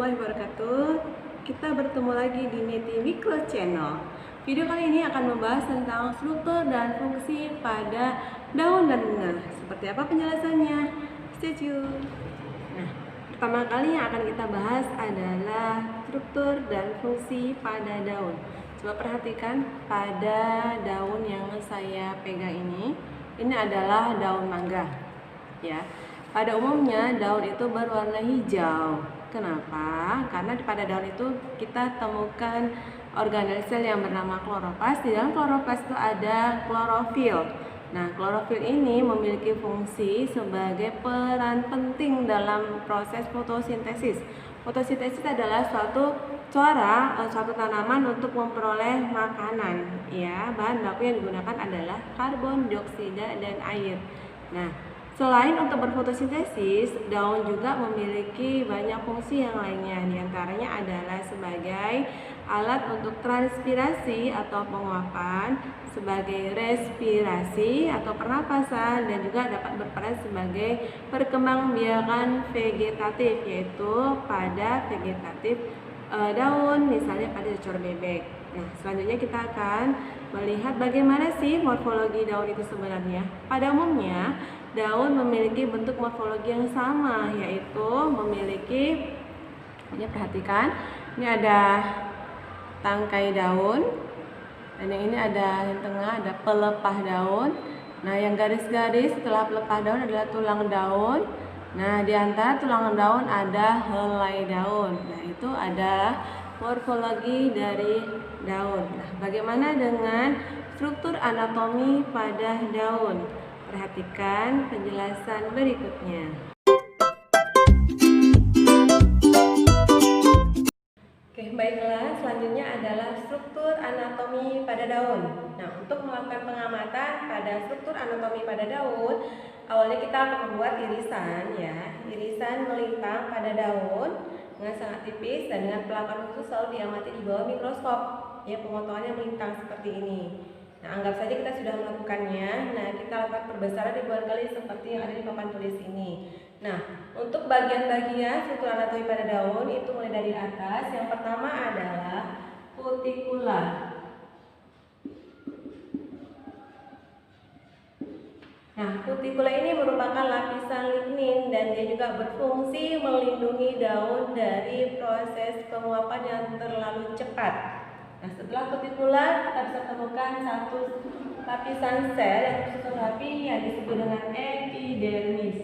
warahmatullahi wabarakatuh. Kita bertemu lagi di Neti Micro Channel. Video kali ini akan membahas tentang struktur dan fungsi pada daun dan bunga. Seperti apa penjelasannya? Stay tune. Nah, pertama kali yang akan kita bahas adalah struktur dan fungsi pada daun. Coba perhatikan pada daun yang saya pegang ini. Ini adalah daun mangga, ya. Pada umumnya daun itu berwarna hijau. Kenapa? Karena pada daun itu kita temukan organel sel yang bernama kloroplas. Di dalam kloroplas itu ada klorofil. Nah, klorofil ini memiliki fungsi sebagai peran penting dalam proses fotosintesis. Fotosintesis adalah suatu tanaman untuk memperoleh makanan. Ya, bahan baku yang digunakan adalah karbon dioksida dan air. Nah, selain untuk berfotosintesis, daun juga memiliki banyak fungsi yang lainnya. Di antaranya adalah sebagai alat untuk transpirasi atau penguapan, sebagai respirasi atau pernapasan, dan juga dapat berperan sebagai perkembangbiakan vegetatif, yaitu pada vegetatif daun, misalnya pada cucur bebek. Nah, selanjutnya kita akan melihat bagaimana sih morfologi daun itu sebenarnya. Pada umumnya, daun memiliki bentuk morfologi yang sama, yaitu memiliki, ini perhatikan, ini ada tangkai daun, dan yang ini ada yang tengah ada pelepah daun. Nah, yang garis-garis setelah pelepah daun adalah tulang daun. Nah, di antara tulang daun ada helai daun. Nah, itu ada morfologi dari daun. Nah, bagaimana dengan struktur anatomi pada daun? Perhatikan penjelasan berikutnya. Oke, baiklah, selanjutnya adalah struktur anatomi pada daun. Nah, untuk melakukan pengamatan pada struktur anatomi pada daun, awalnya kita akan membuat irisan, ya. Irisan melintang pada daun dengan sangat tipis dan dengan perlakuan khusus selalu diamati di bawah mikroskop. Ya, pemotongannya melintang seperti ini. Nah, anggap saja kita sudah melakukannya. Nah, kita lakukan perbesaran ribuan kali seperti yang ada di papan tulis ini. Nah, untuk bagian-bagian struktur anatomi pada daun itu mulai dari atas. Yang pertama adalah kutikula. Nah, kutikula ini merupakan lapisan lignin dan dia juga berfungsi melindungi daun dari proses penguapan yang terlalu cepat. Nah, setelah kutikula kita bisa temukan satu lapisan sel yang tersusun rapi yang disebut dengan epidermis.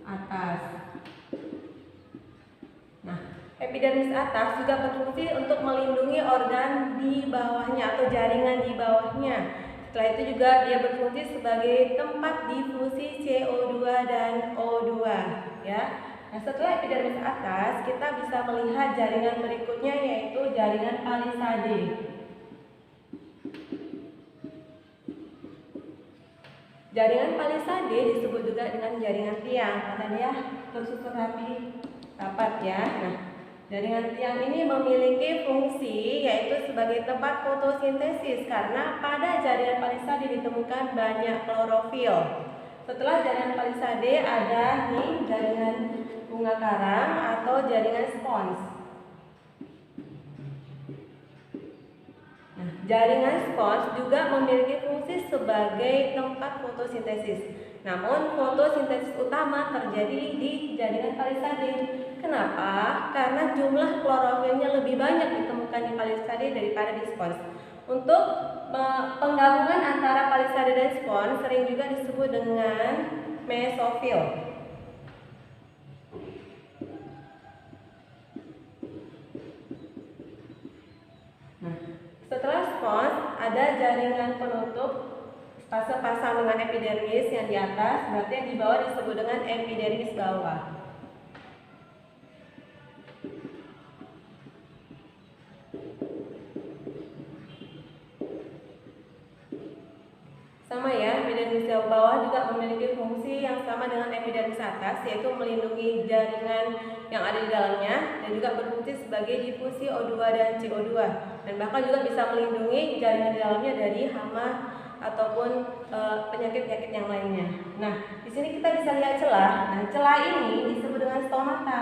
Atas. Nah, epidermis atas juga berfungsi untuk melindungi organ di bawahnya atau jaringan di bawahnya. Setelah itu juga dia berfungsi sebagai tempat difusi CO2 dan O2, ya. Nah, setelah epidermis atas, kita bisa melihat jaringan berikutnya, yaitu jaringan palisade. Jaringan palisade disebut juga dengan jaringan tiang karena dia tersusun rapat, ya. Nah, jaringan tiang ini memiliki fungsi yaitu sebagai tempat fotosintesis karena pada jaringan palisade ditemukan banyak klorofil. Setelah jaringan palisade ada nih jaringan bunga karang atau jaringan spons. Nah, jaringan spons juga memiliki fungsi sebagai tempat fotosintesis. Namun fotosintesis utama terjadi di jaringan palisade. Kenapa? Karena jumlah klorofilnya lebih banyak ditemukan di palisade daripada di spons. Untuk penggabungan antara palisade dan spons sering juga disebut dengan mesofil. Nah, setelah spons ada jaringan penutup pasang dengan epidermis yang di atas, berarti yang di bawah disebut dengan epidermis bawah. Sama ya, epidermis bawah juga memiliki fungsi yang sama dengan epidermis atas, yaitu melindungi jaringan yang ada di dalamnya dan juga berfungsi sebagai difusi O2 dan CO2, dan bahkan juga bisa melindungi jaringan di dalamnya dari hama ataupun penyakit-penyakit yang lainnya. Nah, di sini kita bisa lihat celah. Nah, celah ini disebut dengan stomata.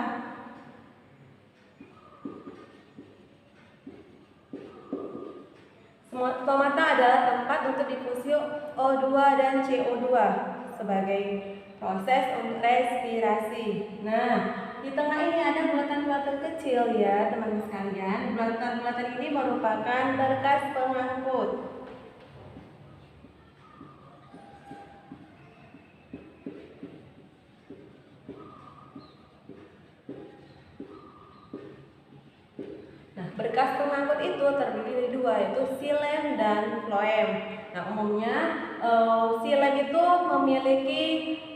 Stomata adalah tempat untuk difusi O2 dan CO2 sebagai proses untuk respirasi. Nah, di tengah ini ada bulatan-bulatan kecil ya teman-teman sekalian. Bulatan-bulatan ini merupakan berkas pengangkut. Berkas pengangkut itu terdiri dari dua, yaitu xilem dan floem. Nah, umumnya xilem itu memiliki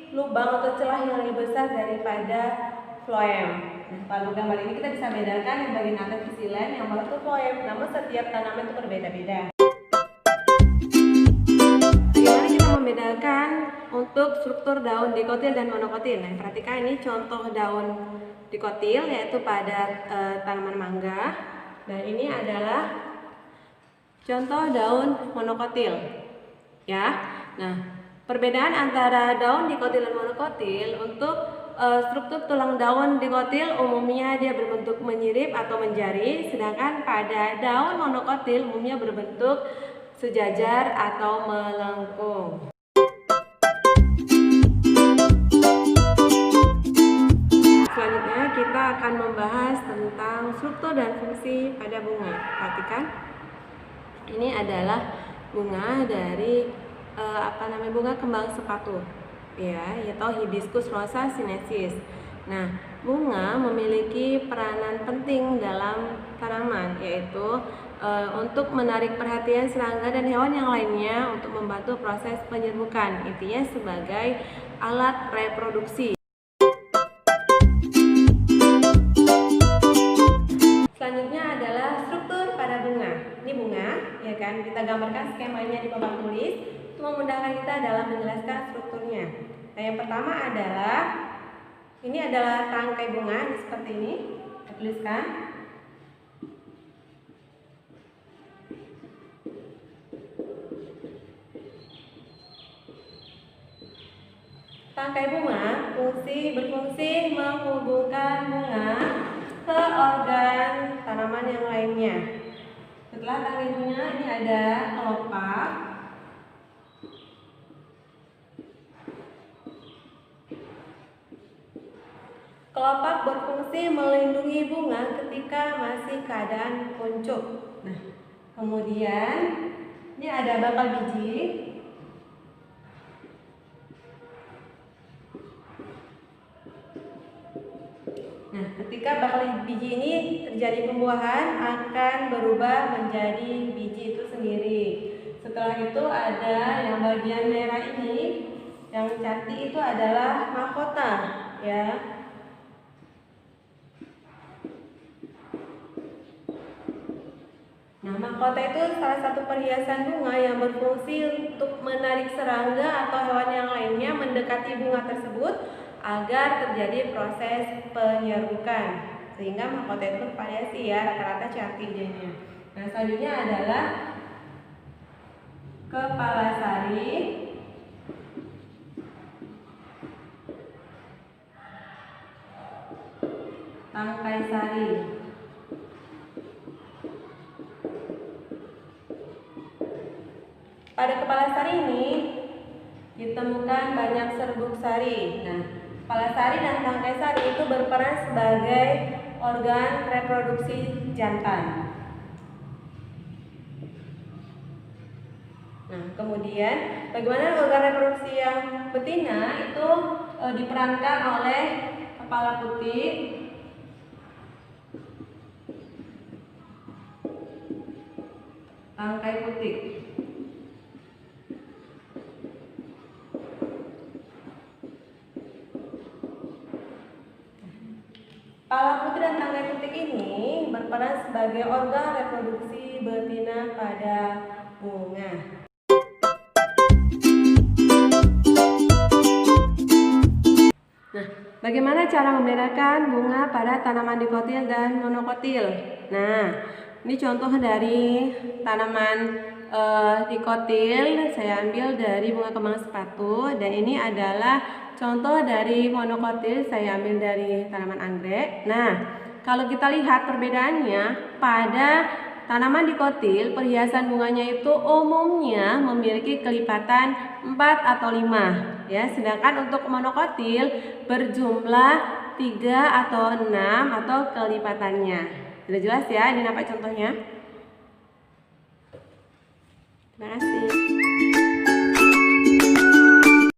lubang atau celah yang lebih besar daripada floem. Nah, pada gambar ini kita bisa bedakan yang bagian atas itu xilem, yang bawah itu floem. Namun setiap tanaman itu berbeda-beda. Bagaimana kita membedakan untuk struktur daun dikotil dan monokotil? Nah, perhatikan ini contoh daun dikotil, yaitu pada tanaman mangga. Dan ini adalah contoh daun monokotil, ya. Nah, perbedaan antara daun dikotil dan monokotil untuk struktur tulang daun dikotil umumnya dia berbentuk menyirip atau menjari, sedangkan pada daun monokotil umumnya berbentuk sejajar atau melengkung. Selanjutnya kita akan membahas tentang struktur dan fungsi pada bunga. Perhatikan, ini adalah bunga dari bunga kembang sepatu, ya, yaitu Hibiscus rosa sinensis. Nah, bunga memiliki peranan penting dalam tanaman, yaitu untuk menarik perhatian serangga dan hewan yang lainnya untuk membantu proses penyerbukan. Intinya sebagai alat reproduksi. Selanjutnya adalah struktur pada bunga. Ini bunga, ya kan? Kita gambarkan skemanya di papan tulis untuk memudahkan kita dalam menjelaskan strukturnya. Nah, yang pertama adalah ini adalah tangkai bunga seperti ini. Kita tuliskan. Tangkai bunga berfungsi menghubungkan bunga ke organ tanaman yang lainnya. Setelah tangkai bunga ini ada kelopak. Kelopak berfungsi melindungi bunga ketika masih keadaan kuncup. Nah, kemudian ini ada bakal biji. Nah, ketika bakal biji ini terjadi pembuahan akan berubah menjadi biji itu sendiri. Setelah itu ada yang bagian merah ini, yang cantik itu adalah mahkota, ya. Nah, mahkota itu salah satu perhiasan bunga yang berfungsi untuk menarik serangga atau hewan yang lainnya mendekati bunga tersebut agar terjadi proses penyerbukan, sehingga mahkota itu bervariasi ya, rata-rata cantik jadinya. Nah, selanjutnya adalah kepala sari, tangkai sari. Pada kepala sari ini ditemukan banyak serbuk sari. Nah, kepala sari dan tangkai sari itu berperan sebagai organ reproduksi jantan. Nah, kemudian bagaimana organ reproduksi yang betina itu diperankan oleh kepala putih, tangkai putih. Kepala putih dan tangkai putih ini berperan sebagai organ reproduksi betina pada bunga. Nah, bagaimana cara membedakan bunga pada tanaman dikotil dan monokotil? Nah, ini contoh dari tanaman dikotil saya ambil dari bunga kembang sepatu, dan ini adalah contoh dari monokotil saya ambil dari tanaman anggrek. Nah, kalau kita lihat perbedaannya, pada tanaman dikotil perhiasan bunganya itu umumnya memiliki kelipatan 4 atau 5 ya, sedangkan untuk monokotil berjumlah 3 atau 6 atau kelipatannya. Sudah jelas ya, ini nampak contohnya. Terima kasih.